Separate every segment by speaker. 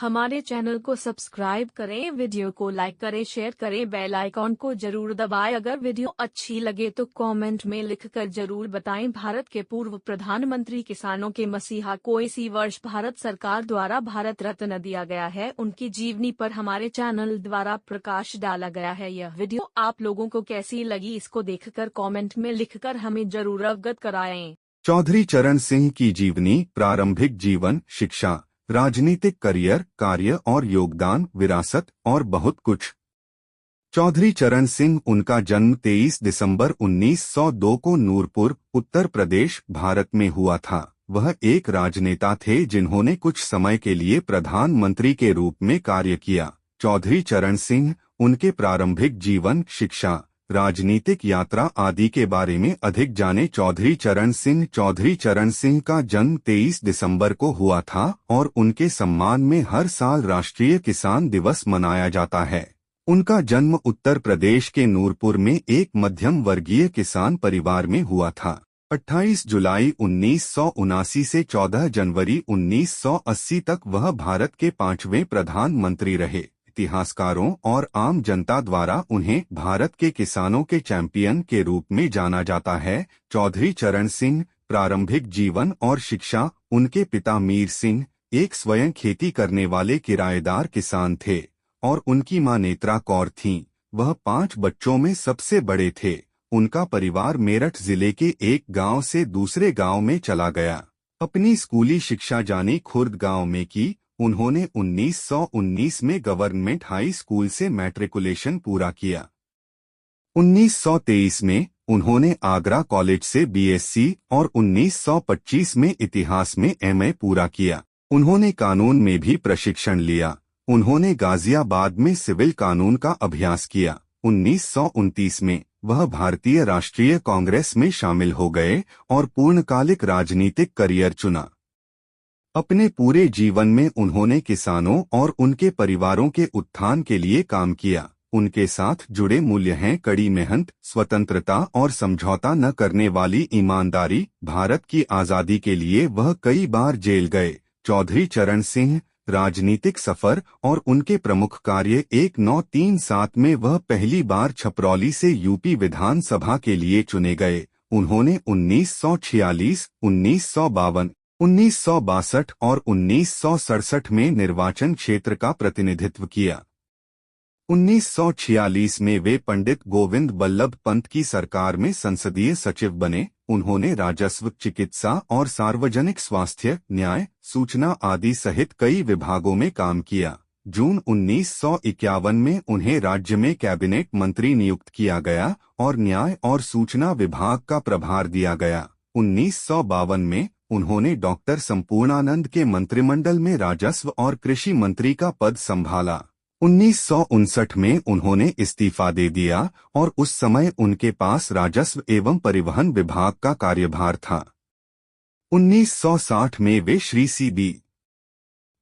Speaker 1: हमारे चैनल को सब्सक्राइब करें, वीडियो को लाइक करें, शेयर करें, बेल आइकॉन को जरूर दबाएं। अगर वीडियो अच्छी लगे तो कमेंट में लिखकर जरूर बताएं। भारत के पूर्व प्रधानमंत्री, किसानों के मसीहा को इसी वर्ष भारत सरकार द्वारा भारत रत्न दिया गया है। उनकी जीवनी पर हमारे चैनल द्वारा प्रकाश डाला गया है। यह वीडियो आप लोगों को कैसी लगी, इसको देखकर कॉमेंट में लिखकर हमें जरूर अवगत कराएं।
Speaker 2: चौधरी चरण सिंह की जीवनी, प्रारंभिक जीवन, शिक्षा, राजनीतिक करियर, कार्य और योगदान, विरासत और बहुत कुछ। चौधरी चरण सिंह, उनका जन्म 23 दिसंबर 1902 को नूरपुर, उत्तर प्रदेश, भारत में हुआ था। वह एक राजनेता थे जिन्होंने कुछ समय के लिए प्रधानमंत्री के रूप में कार्य किया। चौधरी चरण सिंह, उनके प्रारंभिक जीवन, शिक्षा, राजनीतिक यात्रा आदि के बारे में अधिक जाने। चौधरी चरण सिंह का जन्म 23 दिसंबर को हुआ था और उनके सम्मान में हर साल राष्ट्रीय किसान दिवस मनाया जाता है। उनका जन्म उत्तर प्रदेश के नूरपुर में एक मध्यम वर्गीय किसान परिवार में हुआ था। 28 जुलाई 1979 से 14 जनवरी 1980 तक वह भारत के 5वें प्रधानमंत्री रहे। इतिहासकारों और आम जनता द्वारा उन्हें भारत के किसानों के चैंपियन के रूप में जाना जाता है। चौधरी चरण सिंह, प्रारंभिक जीवन और शिक्षा। उनके पिता मीर सिंह एक स्वयं खेती करने वाले किराएदार किसान थे और उनकी मां नेत्रा कौर थीं। वह 5 बच्चों में सबसे बड़े थे। उनका परिवार मेरठ जिले के एक गांव से दूसरे गांव में चला गया। अपनी स्कूली शिक्षा जानी खुर्द गांव में की। उन्होंने 1919 में गवर्नमेंट हाई स्कूल से मैट्रिकुलेशन पूरा किया। 1923 में उन्होंने आगरा कॉलेज से बीएससी और 1925 में इतिहास में एमए पूरा किया। उन्होंने कानून में भी प्रशिक्षण लिया। उन्होंने गाजियाबाद में सिविल कानून का अभ्यास किया। 1929 में वह भारतीय राष्ट्रीय कांग्रेस में शामिल हो गए और पूर्णकालिक राजनीतिक करियर चुना। अपने पूरे जीवन में उन्होंने किसानों और उनके परिवारों के उत्थान के लिए काम किया। उनके साथ जुड़े मूल्य हैं कड़ी मेहनत, स्वतंत्रता और समझौता न करने वाली ईमानदारी। भारत की आज़ादी के लिए वह कई बार जेल गए। चौधरी चरण सिंह, राजनीतिक सफर और उनके प्रमुख कार्य। 1937 में वह पहली बार छपरौली से यूपी विधानसभा के लिए चुने गए। उन्होंने 1946, 1952, 1962 और 1967 में निर्वाचन क्षेत्र का प्रतिनिधित्व किया। 1946 में वे पंडित गोविंद बल्लभ पंत की सरकार में संसदीय सचिव बने। उन्होंने राजस्व, चिकित्सा और सार्वजनिक स्वास्थ्य, न्याय, सूचना आदि सहित कई विभागों में काम किया। जून 1951 में उन्हें राज्य में कैबिनेट मंत्री नियुक्त किया गया और न्याय और सूचना विभाग का प्रभार दिया गया। 1952 में उन्होंने डॉक्टर संपूर्णानंद के मंत्रिमंडल में राजस्व और कृषि मंत्री का पद संभाला। 1959 में उन्होंने इस्तीफा दे दिया और उस समय उनके पास राजस्व एवं परिवहन विभाग का कार्यभार था। 1960 में वे श्री सी.बी.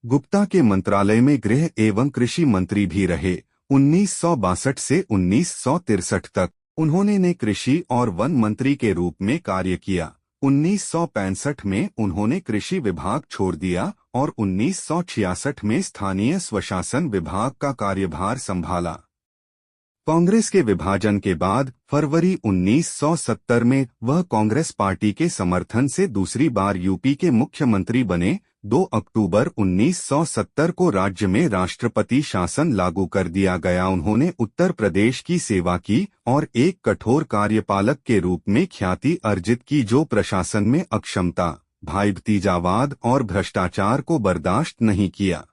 Speaker 2: गुप्ता के मंत्रालय में गृह एवं कृषि मंत्री भी रहे। 1962 से 1963 तक उन्होंने ने कृषि और वन मंत्री के रूप में कार्य किया। 1965 में उन्होंने कृषि विभाग छोड़ दिया और 1966 में स्थानीय स्वशासन विभाग का कार्यभार संभाला। कांग्रेस के विभाजन के बाद फरवरी 1970 में वह कांग्रेस पार्टी के समर्थन से दूसरी बार यूपी के मुख्यमंत्री बने। 2 अक्टूबर 1970 को राज्य में राष्ट्रपति शासन लागू कर दिया गया। उन्होंने उत्तर प्रदेश की सेवा की और एक कठोर कार्यपालक के रूप में ख्याति अर्जित की जो प्रशासन में अक्षमता, भाई भतीजावाद और भ्रष्टाचार को बर्दाश्त नहीं किया।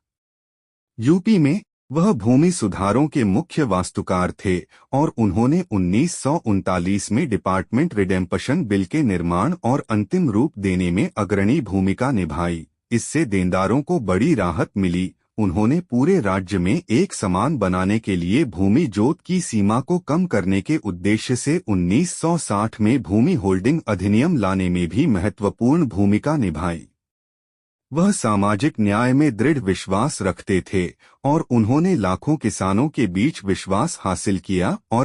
Speaker 2: यूपी में वह भूमि सुधारों के मुख्य वास्तुकार थे और उन्होंने 1939 में डिपार्टमेंट रिडेम्पशन बिल के निर्माण और अंतिम रूप देने में अग्रणी भूमिका निभाई। इससे देनदारों को बड़ी राहत मिली। उन्होंने पूरे राज्य में एक समान बनाने के लिए भूमि जोत की सीमा को कम करने के उद्देश्य से 1960 में भूमि होल्डिंग अधिनियम लाने में भी महत्वपूर्ण भूमिका निभाई। वह सामाजिक न्याय में दृढ़ विश्वास रखते थे और उन्होंने लाखों किसानों के बीच विश्वास हासिल किया और